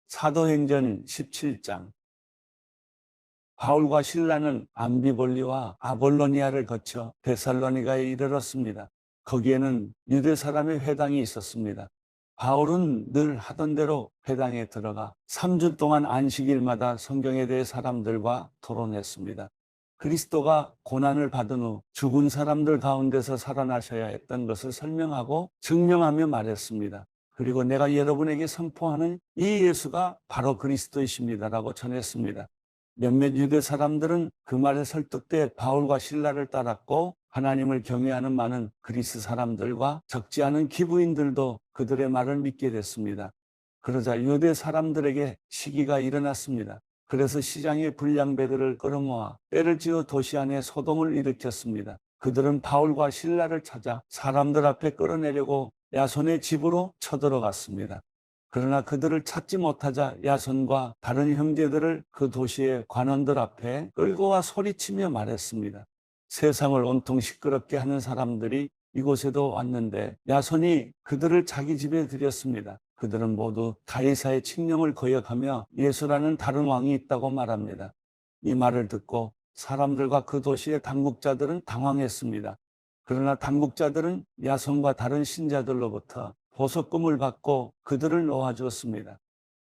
사도행전 17장. 바울과 실라는 암비볼리와 아볼로니아를 거쳐 데살로니가에 이르렀습니다. 거기에는 유대 사람의 회당이 있었습니다. 바울은 늘 하던 대로 회당에 들어가 3주 동안 안식일마다 성경에 대해 사람들과 토론했습니다. 그리스도가 고난을 받은 후 죽은 사람들 가운데서 살아나셔야 했던 것을 설명하고 증명하며 말했습니다. 그리고 내가 여러분에게 선포하는 이 예수가 바로 그리스도이십니다라고 전했습니다. 몇몇 유대 사람들은 그 말에 설득돼 바울과 실라를 따랐고, 하나님을 경외하는 많은 그리스 사람들과 적지 않은 기부인들도 그들의 말을 믿게 됐습니다. 그러자 유대 사람들에게 시기가 일어났습니다. 그래서 시장의 불량배들을 끌어모아 떼를 지어 도시 안에 소동을 일으켰습니다. 그들은 바울과 실라를 찾아 사람들 앞에 끌어내려고 야손의 집으로 쳐들어갔습니다. 그러나 그들을 찾지 못하자 야손과 다른 형제들을 그 도시의 관원들 앞에 끌고 와 소리치며 말했습니다. 세상을 온통 시끄럽게 하는 사람들이 이곳에도 왔는데 야손이 그들을 자기 집에 들였습니다. 그들은 모두 가이사의 칙령을 거역하며 예수라는 다른 왕이 있다고 말합니다. 이 말을 듣고 사람들과 그 도시의 당국자들은 당황했습니다. 그러나 당국자들은 야손과 다른 신자들로부터 보석금을 받고 그들을 놓아주었습니다.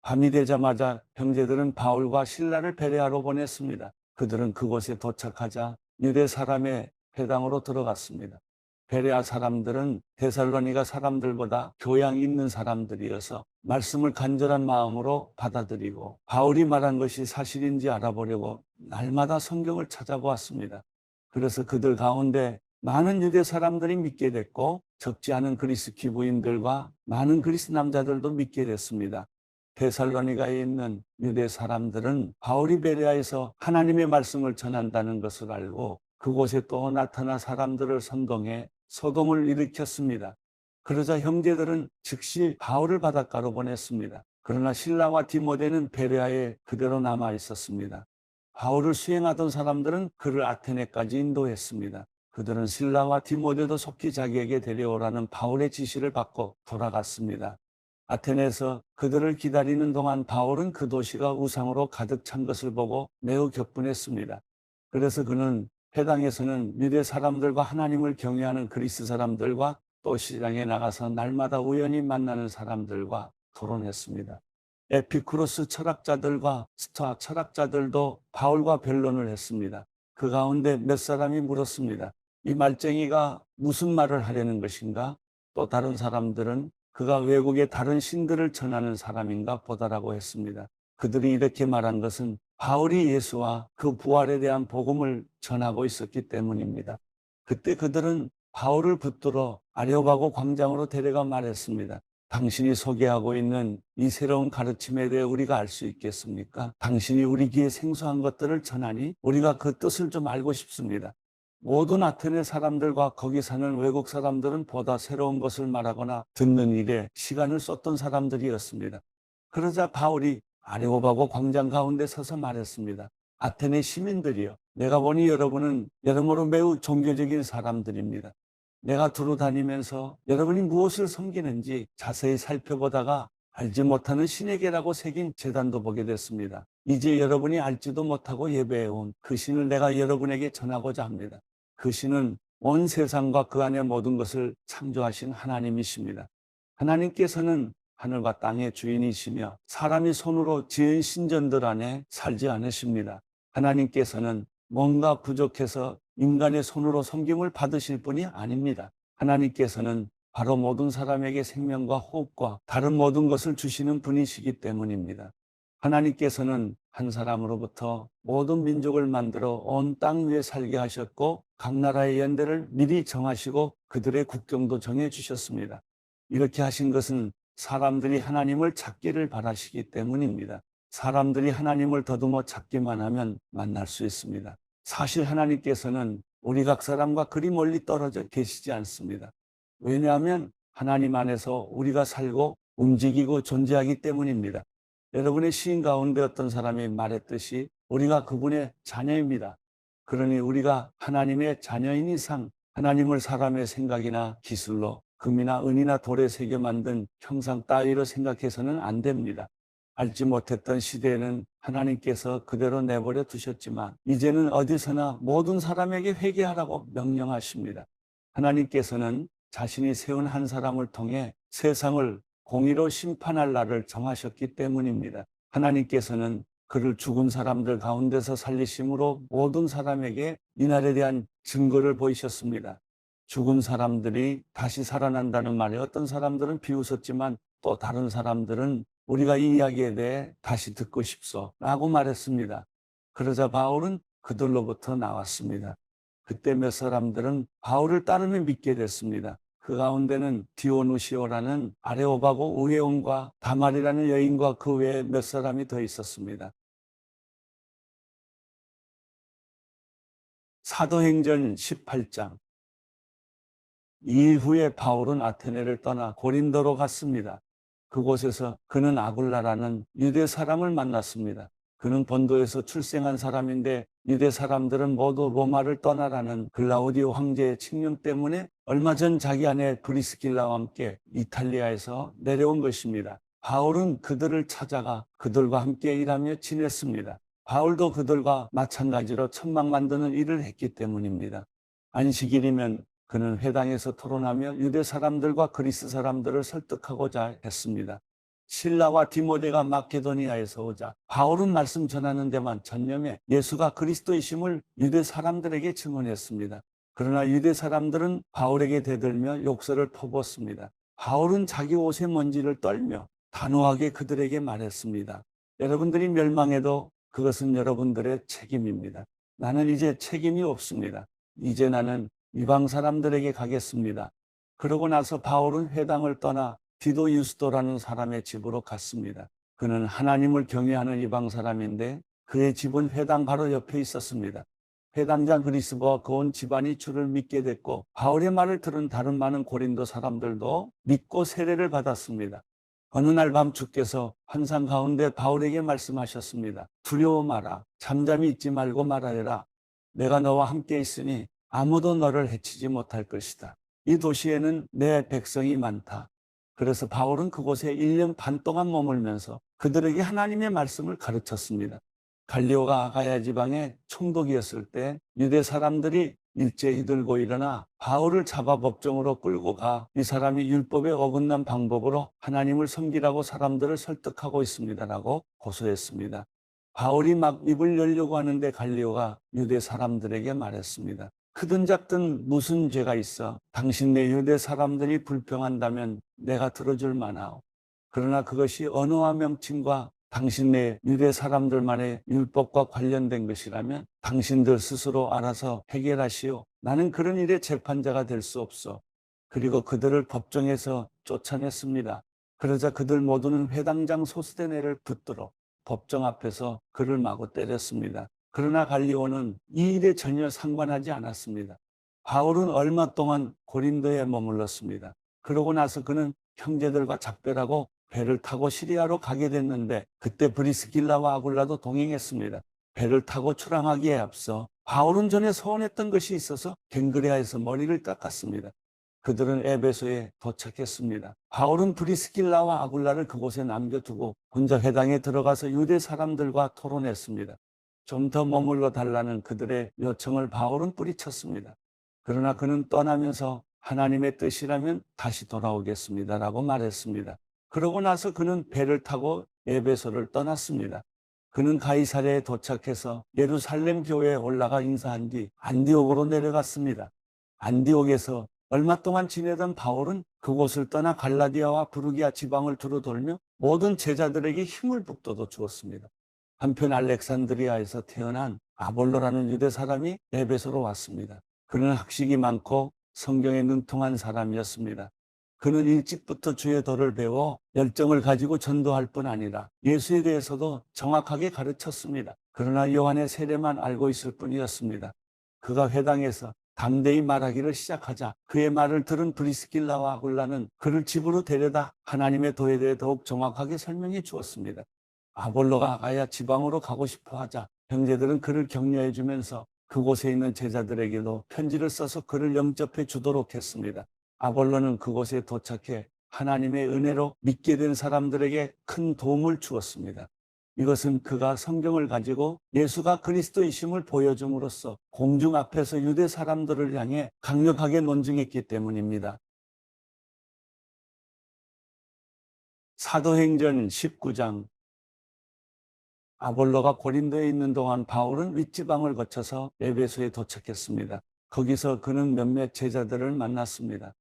밤이 되자마자 형제들은 바울과 실라를 베레아로 보냈습니다. 그들은 그곳에 도착하자 유대 사람의 회당으로 들어갔습니다. 베레아 사람들은 데살로니가 사람들보다 교양 있는 사람들이어서 말씀을 간절한 마음으로 받아들이고 바울이 말한 것이 사실인지 알아보려고 날마다 성경을 찾아보았습니다. 그래서 그들 가운데 많은 유대 사람들이 믿게 됐고, 적지 않은 그리스 기부인들과 많은 그리스 남자들도 믿게 됐습니다. 데살로니가에 있는 유대 사람들은 바울이 베레아에서 하나님의 말씀을 전한다는 것을 알고 그곳에 또 나타나 사람들을 선동해 소동을 일으켰습니다. 그러자 형제들은 즉시 바울을 바닷가로 보냈습니다. 그러나 실라와 디모데는 베레아에 그대로 남아 있었습니다. 바울을 수행하던 사람들은 그를 아테네까지 인도했습니다. 그들은 실라와 디모데도 속히 자기에게 데려오라는 바울의 지시를 받고 돌아갔습니다. 아테네에서 그들을 기다리는 동안 바울은 그 도시가 우상으로 가득 찬 것을 보고 매우 격분했습니다. 그래서 그는 회당에서는 유대 사람들과 하나님을 경외하는 그리스 사람들과 또 시장에 나가서 날마다 우연히 만나는 사람들과 토론했습니다. 에피쿠로스 철학자들과 스토아 철학자들도 바울과 변론을 했습니다. 그 가운데 몇 사람이 물었습니다. 이 말쟁이가 무슨 말을 하려는 것인가? 또 다른 사람들은 그가 외국의 다른 신들을 전하는 사람인가 보다라고 했습니다. 그들이 이렇게 말한 것은 바울이 예수와 그 부활에 대한 복음을 전하고 있었기 때문입니다. 그때 그들은 바울을 붙들어 아레오바고 광장으로 데려가 말했습니다. 당신이 소개하고 있는 이 새로운 가르침에 대해 우리가 알 수 있겠습니까? 당신이 우리 귀에 생소한 것들을 전하니 우리가 그 뜻을 좀 알고 싶습니다. 모든 아테네 사람들과 거기 사는 외국 사람들은 보다 새로운 것을 말하거나 듣는 일에 시간을 쏟던 사람들이었습니다. 그러자 바울이 아레오바고 광장 가운데 서서 말했습니다. 아테네 시민들이여, 내가 보니 여러분은 여러모로 매우 종교적인 사람들입니다. 내가 두루 다니면서 여러분이 무엇을 섬기는지 자세히 살펴보다가 알지 못하는 신에게라고 새긴 제단도 보게 됐습니다. 이제 여러분이 알지도 못하고 예배해온 그 신을 내가 여러분에게 전하고자 합니다. 그 신은 온 세상과 그 안의 모든 것을 창조하신 하나님이십니다. 하나님께서는 하늘과 땅의 주인이시며 사람이 손으로 지은 신전들 안에 살지 않으십니다. 하나님께서는 뭔가 부족해서 인간의 손으로 섬김을 받으실 분이 아닙니다. 하나님께서는 바로 모든 사람에게 생명과 호흡과 다른 모든 것을 주시는 분이시기 때문입니다. 하나님께서는 한 사람으로부터 모든 민족을 만들어 온 땅 위에 살게 하셨고 각 나라의 연대를 미리 정하시고 그들의 국경도 정해주셨습니다. 이렇게 하신 것은 사람들이 하나님을 찾기를 바라시기 때문입니다. 사람들이 하나님을 더듬어 찾기만 하면 만날 수 있습니다. 사실 하나님께서는 우리 각 사람과 그리 멀리 떨어져 계시지 않습니다. 왜냐하면 하나님 안에서 우리가 살고 움직이고 존재하기 때문입니다. 여러분의 시인 가운데 어떤 사람이 말했듯이 우리가 그분의 자녀입니다. 그러니 우리가 하나님의 자녀인 이상 하나님을 사람의 생각이나 기술로 금이나 은이나 돌에 새겨 만든 형상 따위로 생각해서는 안 됩니다. 알지 못했던 시대에는 하나님께서 그대로 내버려 두셨지만 이제는 어디서나 모든 사람에게 회개하라고 명령하십니다. 하나님께서는 자신이 세운 한 사람을 통해 세상을 공의로 심판할 날을 정하셨기 때문입니다. 하나님께서는 그를 죽은 사람들 가운데서 살리심으로 모든 사람에게 이날에 대한 증거를 보이셨습니다. 죽은 사람들이 다시 살아난다는 말에 어떤 사람들은 비웃었지만 또 다른 사람들은 우리가 이 이야기에 대해 다시 듣고 싶소 라고 말했습니다. 그러자 바울은 그들로부터 나왔습니다. 그때 몇 사람들은 바울을 따르며 믿게 됐습니다. 그 가운데는 디오누시오라는 아레오바고 우에온과 다말이라는 여인과 그 외에 몇 사람이 더 있었습니다. 사도행전 18장. 이후에 바울은 아테네를 떠나 고린도로 갔습니다. 그곳에서 그는 아굴라라는 유대 사람을 만났습니다. 그는 본도에서 출생한 사람인데 유대 사람들은 모두 로마를 떠나라는 글라우디오 황제의 칙령 때문에 얼마 전 자기 아내 브리스길라와 함께 이탈리아에서 내려온 것입니다. 바울은 그들을 찾아가 그들과 함께 일하며 지냈습니다. 바울도 그들과 마찬가지로 천막 만드는 일을 했기 때문입니다. 안식일이면 그는 회당에서 토론하며 유대 사람들과 그리스 사람들을 설득하고자 했습니다. 실라와 디모데가 마케도니아에서 오자 바울은 말씀 전하는 데만 전념해 예수가 그리스도이심을 유대 사람들에게 증언했습니다. 그러나 유대 사람들은 바울에게 대들며 욕설을 퍼붓습니다. 바울은 자기 옷의 먼지를 떨며 단호하게 그들에게 말했습니다. 여러분들이 멸망해도 그것은 여러분들의 책임입니다. 나는 이제 책임이 없습니다. 이제 나는 이방 사람들에게 가겠습니다. 그러고 나서 바울은 회당을 떠나 디도 유스도라는 사람의 집으로 갔습니다. 그는 하나님을 경외하는 이방 사람인데 그의 집은 회당 바로 옆에 있었습니다. 회당장 그리스도와 그 온 집안이 주를 믿게 됐고 바울의 말을 들은 다른 많은 고린도 사람들도 믿고 세례를 받았습니다. 어느 날 밤 주께서 환상 가운데 바울에게 말씀하셨습니다. 두려워 마라. 잠잠히 있지 말고 말하여라. 내가 너와 함께 있으니 아무도 너를 해치지 못할 것이다. 이 도시에는 내 백성이 많다. 그래서 바울은 그곳에 1년 반 동안 머물면서 그들에게 하나님의 말씀을 가르쳤습니다. 갈리오가 아가야 지방의 총독이었을 때 유대 사람들이 일제히 들고 일어나 바울을 잡아 법정으로 끌고 가 이 사람이 율법에 어긋난 방법으로 하나님을 섬기라고 사람들을 설득하고 있습니다라고 고소했습니다. 바울이 막 입을 열려고 하는데 갈리오가 유대 사람들에게 말했습니다. 크든 작든 무슨 죄가 있어? 당신네 유대 사람들이 불평한다면 내가 들어줄 만하오. 그러나 그것이 언어와 명칭과 당신네 유대 사람들만의 율법과 관련된 것이라면 당신들 스스로 알아서 해결하시오. 나는 그런 일의 재판자가 될 수 없어. 그리고 그들을 법정에서 쫓아냈습니다. 그러자 그들 모두는 회당장 소스데네를 붙들어 법정 앞에서 그를 마구 때렸습니다. 그러나 갈리오는 이 일에 전혀 상관하지 않았습니다. 바울은 얼마 동안 고린도에 머물렀습니다. 그러고 나서 그는 형제들과 작별하고 배를 타고 시리아로 가게 됐는데 그때 브리스길라와 아굴라도 동행했습니다. 배를 타고 출항하기에 앞서 바울은 전에 소원했던 것이 있어서 갱그레아에서 머리를 깎았습니다. 그들은 에베소에 도착했습니다. 바울은 브리스길라와 아굴라를 그곳에 남겨두고 혼자 회당에 들어가서 유대 사람들과 토론했습니다. 좀 더 머물러 달라는 그들의 요청을 바울은 뿌리쳤습니다. 그러나 그는 떠나면서 하나님의 뜻이라면 다시 돌아오겠습니다라고 말했습니다. 그러고 나서 그는 배를 타고 에베소를 떠났습니다. 그는 가이사랴에 도착해서 예루살렘 교회에 올라가 인사한 뒤 안디옥으로 내려갔습니다. 안디옥에서 얼마 동안 지내던 바울은 그곳을 떠나 갈라디아와 부르기아 지방을 두루 돌며 모든 제자들에게 힘을 북돋워 주었습니다. 한편 알렉산드리아에서 태어난 아볼로라는 유대 사람이 에베소로 왔습니다. 그는 학식이 많고 성경에 능통한 사람이었습니다. 그는 일찍부터 주의 도를 배워 열정을 가지고 전도할 뿐 아니라 예수에 대해서도 정확하게 가르쳤습니다. 그러나 요한의 세례만 알고 있을 뿐이었습니다. 그가 회당에서 담대히 말하기를 시작하자 그의 말을 들은 브리스길라와 아굴라는 그를 집으로 데려다 하나님의 도에 대해 더욱 정확하게 설명해 주었습니다. 아볼로가 아가야 지방으로 가고 싶어 하자 형제들은 그를 격려해 주면서 그곳에 있는 제자들에게도 편지를 써서 그를 영접해 주도록 했습니다. 아볼로는 그곳에 도착해 하나님의 은혜로 믿게 된 사람들에게 큰 도움을 주었습니다. 이것은 그가 성경을 가지고 예수가 그리스도이심을 보여줌으로써 공중 앞에서 유대 사람들을 향해 강력하게 논증했기 때문입니다. 사도행전 19장. 아볼로가 고린도에 있는 동안 바울은 윗지방을 거쳐서 에베소에 도착했습니다. 거기서 그는 몇몇 제자들을 만났습니다.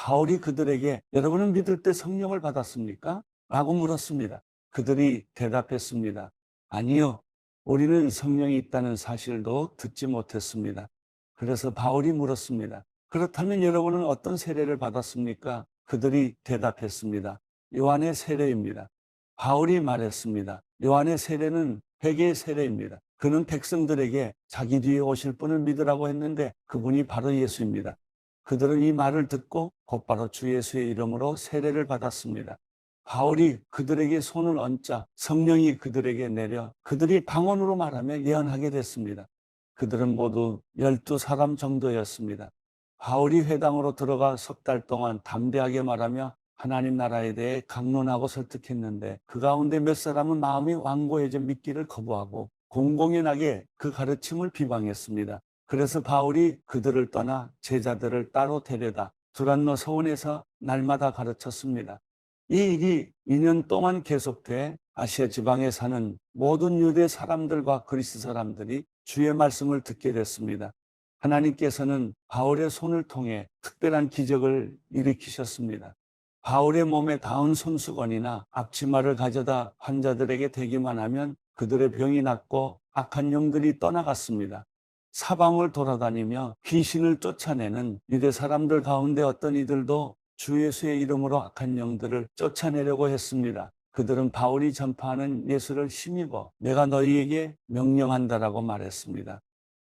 바울이 그들에게 여러분은 믿을 때 성령을 받았습니까? 라고 물었습니다. 그들이 대답했습니다. 아니요. 우리는 성령이 있다는 사실도 듣지 못했습니다. 그래서 바울이 물었습니다. 그렇다면 여러분은 어떤 세례를 받았습니까? 그들이 대답했습니다. 요한의 세례입니다. 바울이 말했습니다. 요한의 세례는 회개의 세례입니다. 그는 백성들에게 자기 뒤에 오실 분을 믿으라고 했는데 그분이 바로 예수입니다. 그들은 이 말을 듣고 곧바로 주 예수의 이름으로 세례를 받았습니다. 바울이 그들에게 손을 얹자 성령이 그들에게 내려 그들이 방언으로 말하며 예언하게 됐습니다. 그들은 모두 12사람 정도였습니다. 바울이 회당으로 들어가 석 달 동안 담대하게 말하며 하나님 나라에 대해 강론하고 설득했는데 그 가운데 몇 사람은 마음이 완고해져 믿기를 거부하고 공공연하게 그 가르침을 비방했습니다. 그래서 바울이 그들을 떠나 제자들을 따로 데려다 두란노 서원에서 날마다 가르쳤습니다. 이 일이 2년 동안 계속돼 아시아 지방에 사는 모든 유대 사람들과 그리스 사람들이 주의 말씀을 듣게 됐습니다. 하나님께서는 바울의 손을 통해 특별한 기적을 일으키셨습니다. 바울의 몸에 닿은 손수건이나 앞치마를 가져다 환자들에게 대기만 하면 그들의 병이 낫고 악한 영들이 떠나갔습니다. 사방을 돌아다니며 귀신을 쫓아내는 유대 사람들 가운데 어떤 이들도 주 예수의 이름으로 악한 영들을 쫓아내려고 했습니다. 그들은 바울이 전파하는 예수를 힘입어 내가 너희에게 명령한다라고 말했습니다.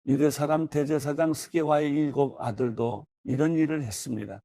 유대 사람 대제사장 스게와의 7 아들도 이런 일을 했습니다.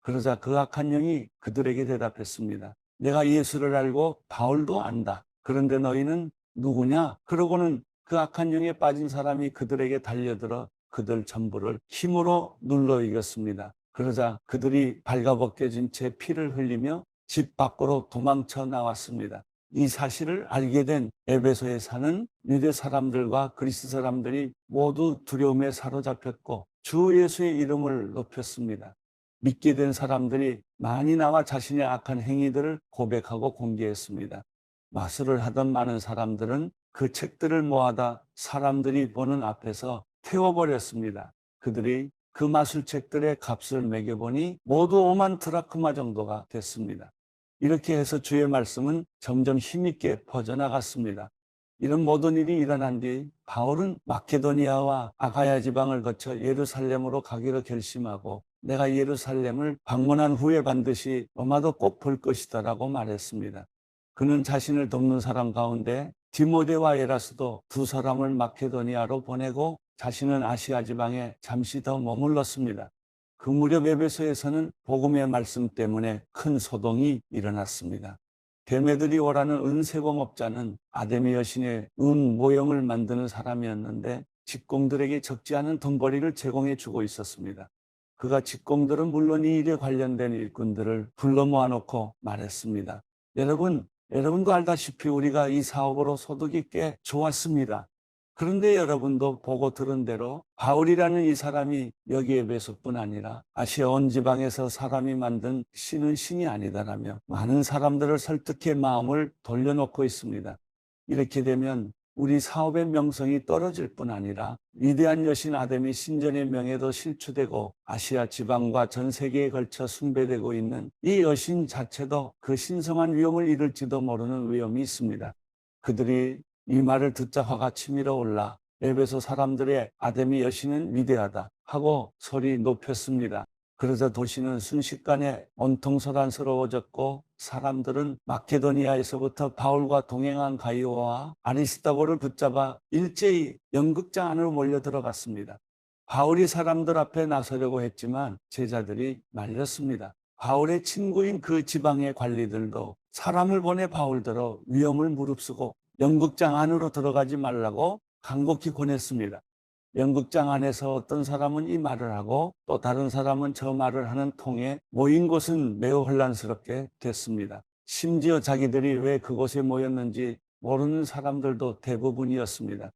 그러자 그 악한 영이 그들에게 대답했습니다. 내가 예수를 알고 바울도 안다. 그런데 너희는 누구냐? 그러고는 그 악한 영에 빠진 사람이 그들에게 달려들어 그들 전부를 힘으로 눌러 이겼습니다. 그러자 그들이 발가벗겨진 채 피를 흘리며 집 밖으로 도망쳐 나왔습니다. 이 사실을 알게 된 에베소에 사는 유대 사람들과 그리스 사람들이 모두 두려움에 사로잡혔고 주 예수의 이름을 높였습니다. 믿게 된 사람들이 많이 나와 자신의 악한 행위들을 고백하고 공개했습니다. 마술을 하던 많은 사람들은 그 책들을 모아다 사람들이 보는 앞에서 태워버렸습니다. 그들이 그 마술책들의 값을 매겨보니 모두 5만 드라크마 정도가 됐습니다. 이렇게 해서 주의 말씀은 점점 힘있게 퍼져나갔습니다. 이런 모든 일이 일어난 뒤 바울은 마케도니아와 아가야 지방을 거쳐 예루살렘으로 가기로 결심하고 내가 예루살렘을 방문한 후에 반드시 로마도 꼭 볼 것이다 라고 말했습니다. 그는 자신을 돕는 사람 가운데 디모데와 에라스도 2사람을 마케도니아로 보내고 자신은 아시아 지방에 잠시 더 머물렀습니다. 그 무렵 에베소에서는 복음의 말씀 때문에 큰 소동이 일어났습니다. 데메드리오라는 은세공업자는 아데미 여신의 은 모형을 만드는 사람이었는데 직공들에게 적지 않은 돈벌이를 제공해 주고 있었습니다. 그가 직공들은 물론 이 일에 관련된 일꾼들을 불러 모아놓고 말했습니다. 여러분도 알다시피 우리가 이 사업으로 소득이 꽤 좋았습니다. 그런데 여러분도 보고 들은 대로 바울이라는 이 사람이 여기 에베소뿐 아니라 아시아 온 지방에서 사람이 만든 신은 신이 아니다라며 많은 사람들을 설득해 마음을 돌려놓고 있습니다. 이렇게 되면 우리 사업의 명성이 떨어질 뿐 아니라 위대한 여신 아데미 신전의 명예도 실추되고 아시아 지방과 전 세계에 걸쳐 숭배되고 있는 이 여신 자체도 그 신성한 위엄을 잃을지도 모르는 위험이 있습니다. 그들이 이 말을 듣자 화가 치밀어 올라 에베소 사람들의 아데미 여신은 위대하다 하고 소리 높였습니다. 그러자 도시는 순식간에 온통 소란스러워졌고 사람들은 마케도니아에서부터 바울과 동행한 가이오와 아리스다고를 붙잡아 일제히 연극장 안으로 몰려 들어갔습니다. 바울이 사람들 앞에 나서려고 했지만 제자들이 말렸습니다. 바울의 친구인 그 지방의 관리들도 사람을 보내 바울더러 위험을 무릅쓰고 연극장 안으로 들어가지 말라고 간곡히 권했습니다. 연극장 안에서 어떤 사람은 이 말을 하고 또 다른 사람은 저 말을 하는 통에 모인 곳은 매우 혼란스럽게 됐습니다. 심지어 자기들이 왜 그곳에 모였는지 모르는 사람들도 대부분이었습니다.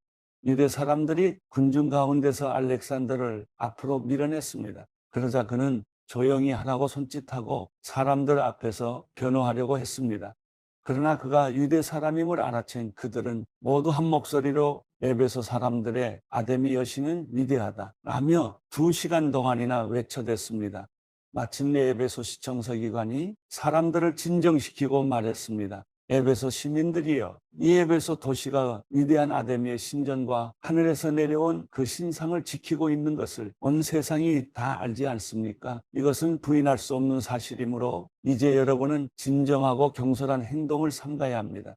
유대 사람들이 군중 가운데서 알렉산더를 앞으로 밀어냈습니다. 그러자 그는 조용히 하라고 손짓하고 사람들 앞에서 변호하려고 했습니다. 그러나 그가 유대 사람임을 알아챈 그들은 모두 한 목소리로 에베소 사람들의 아데미 여신은 위대하다 라며 2시간 동안이나 외쳐댔습니다. 마침내 에베소 시청서기관이 사람들을 진정시키고 말했습니다. 에베소 시민들이여, 이 에베소 도시가 위대한 아데미의 신전과 하늘에서 내려온 그 신상을 지키고 있는 것을 온 세상이 다 알지 않습니까? 이것은 부인할 수 없는 사실이므로 이제 여러분은 진정하고 경솔한 행동을 삼가야 합니다.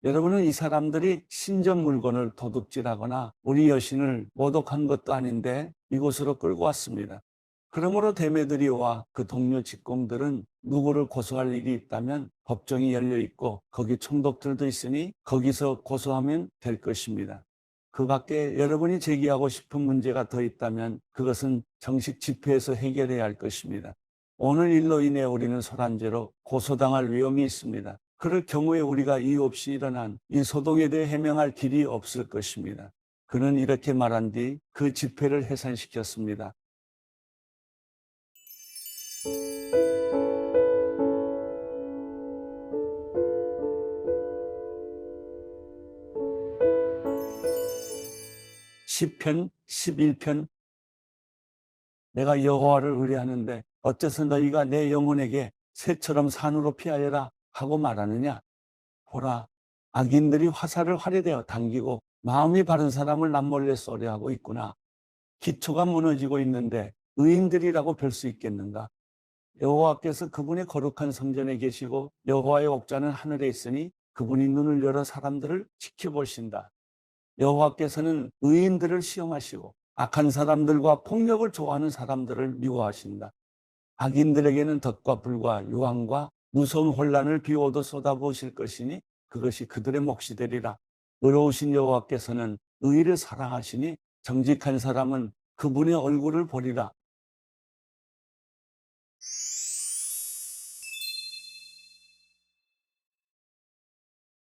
여러분은 이 사람들이 신전 물건을 도둑질하거나 우리 여신을 모독한 것도 아닌데 이곳으로 끌고 왔습니다. 그러므로 데메드리오와 그 동료 직공들은 누구를 고소할 일이 있다면 법정이 열려 있고 거기 총독들도 있으니 거기서 고소하면 될 것입니다. 그 밖에 여러분이 제기하고 싶은 문제가 더 있다면 그것은 정식 집회에서 해결해야 할 것입니다. 오늘 일로 인해 우리는 소란죄로 고소당할 위험이 있습니다. 그럴 경우에 우리가 이유 없이 일어난 이 소동에 대해 해명할 길이 없을 것입니다. 그는 이렇게 말한 뒤 그 집회를 해산시켰습니다. 시편 11편. 내가 여호와를 의뢰하는데 어째서 너희가 내 영혼에게 새처럼 산으로 피하여라 하고 말하느냐. 보라, 악인들이 화살을 활에대어 당기고 마음이 바른 사람을 남몰래 쏘려 하고 있구나. 기초가 무너지고 있는데 의인들이라고 별 수 있겠는가. 여호와께서 그분의 거룩한 성전에 계시고 여호와의 옥좌는 하늘에 있으니 그분이 눈을 열어 사람들을 지켜보신다. 여호와께서는 의인들을 시험하시고 악한 사람들과 폭력을 좋아하는 사람들을 미워하신다. 악인들에게는 덫과 불과 유황과 무서운 혼란을 비오도 쏟아부으실 것이니 그것이 그들의 몫이 되리라. 의로우신 여호와께서는 의를 사랑하시니 정직한 사람은 그분의 얼굴을 보리라.